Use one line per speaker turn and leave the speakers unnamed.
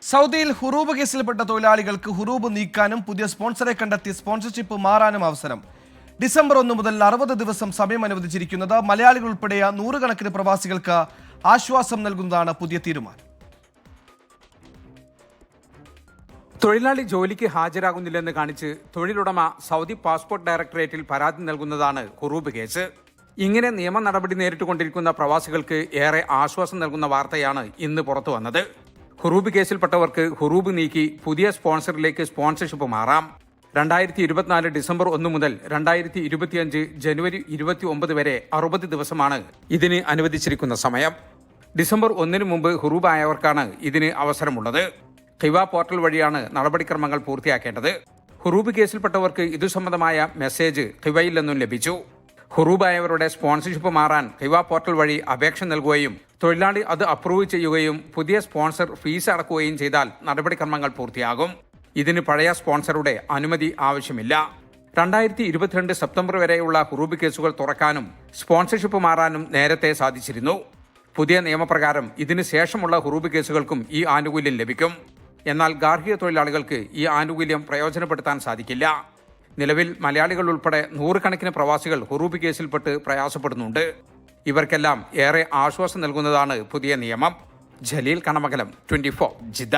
സൗദിയിൽ ഹുറൂബ് കേസിൽപ്പെട്ട തൊഴിലാളികൾക്ക് ഹുറൂബ് നീക്കാനും പുതിയ സ്പോൺസറെ കണ്ടെത്തി സ്പോൺസർഷിപ്പ് മാറാനും അവസരം. ഡിസംബർ 1 മുതൽ 60 ദിവസം സമയം അനുവദിച്ചിരിക്കുന്നത് മലയാളികൾ ഉൾപ്പെടെ നൂറുകണക്കിന് പ്രവാസികൾക്ക് ആശ്വാസം നൽകുന്നതാണ് പുതിയ തീരുമാനം.
തൊഴിലാളി ജോലിക്ക് ഹാജരാകുന്നില്ലെന്ന് കാണിച്ച് തൊഴിലുടമ സൗദി പാസ്പോർട്ട് ഡയറക്ടറേറ്റിൽ പരാതി നൽകുന്നതാണ് ഹുറൂബ് കേസ്. ഇങ്ങനെ നിയമ നടപടി നേരിട്ടുകൊണ്ടിരിക്കുന്ന പ്രവാസികൾക്ക് ഏറെ ആശ്വാസം നൽകുന്ന വാർത്തയാണ് ഇന്ന് പുറത്തു വന്നത്. ഹുറൂബ് കേസിൽപ്പെട്ടവർക്ക് ഹുറൂബ് നീക്കി പുതിയ സ്പോൺസറിലേക്ക് സ്പോൺസർഷിപ്പ് മാറാം. 2024 ഡിസംബർ 1 മുതൽ 2025 ജനുവരി 29 വരെ 60 ദിവസമാണ് ഇതിന് അനുവദിച്ചിരിക്കുന്ന സമയം. ഡിസംബർ 1 മുമ്പ് ഹുറൂബ് ആയവർക്കാണ് ഇതിന് അവസരമുള്ളത്. ഖിവ പോർട്ടൽ വഴിയാണ് നടപടിക്രമങ്ങൾ പൂർത്തിയാക്കേണ്ടത്. ഹുറൂബ് കേസിൽപ്പെട്ടവർക്ക് ഇതു സംബന്ധമായ മെസ്സേജ് ഖിവയിൽ നിന്നും ലഭിച്ചു. ഹുറൂബ് ആയവരുടെ സ്പോൺസർഷിപ്പ് മാറാൻ ഖിവ പോർട്ടൽ വഴി അപേക്ഷ നൽകുകയും തൊഴിലാളി അത് അപ്രൂവ് ചെയ്യുകയും പുതിയ സ്പോൺസർ ഫീസ് അടക്കുകയും ചെയ്താൽ നടപടിക്രമങ്ങൾ പൂർത്തിയാകും. ഇതിന് പഴയ സ്പോൺസറുടെ അനുമതി ആവശ്യമില്ല. 2022 സെപ്റ്റംബർ വരെയുള്ള ഹുറൂബ് കേസുകൾ തുറക്കാനും സ്പോൺസർഷിപ്പ് മാറാനും നേരത്തെ സാധിച്ചിരുന്നു. പുതിയ നിയമപ്രകാരം ഇതിന് ശേഷമുള്ള ഹുറൂബ് കേസുകൾക്കും ഈ ആനുകൂല്യം ലഭിക്കും. എന്നാൽ ഗാർഹിക തൊഴിലാളികൾക്ക് ഈ ആനുകൂല്യം പ്രയോജനപ്പെടുത്താൻ സാധിക്കില്ല. നിലവിൽ മലയാളികൾ ഉൾപ്പെടെ നൂറുകണക്കിന് പ്രവാസികൾ ഹുറൂബ് കേസിൽപ്പെട്ട് പ്രയാസപ്പെടുന്നുണ്ട്. ഇവർക്കെല്ലാം ഏറെ ആശ്വാസം നൽകുന്നതാണ് പുതിയ നിയമം. ജലീൽ കണമംഗലം, 24 ജിദ്ദ.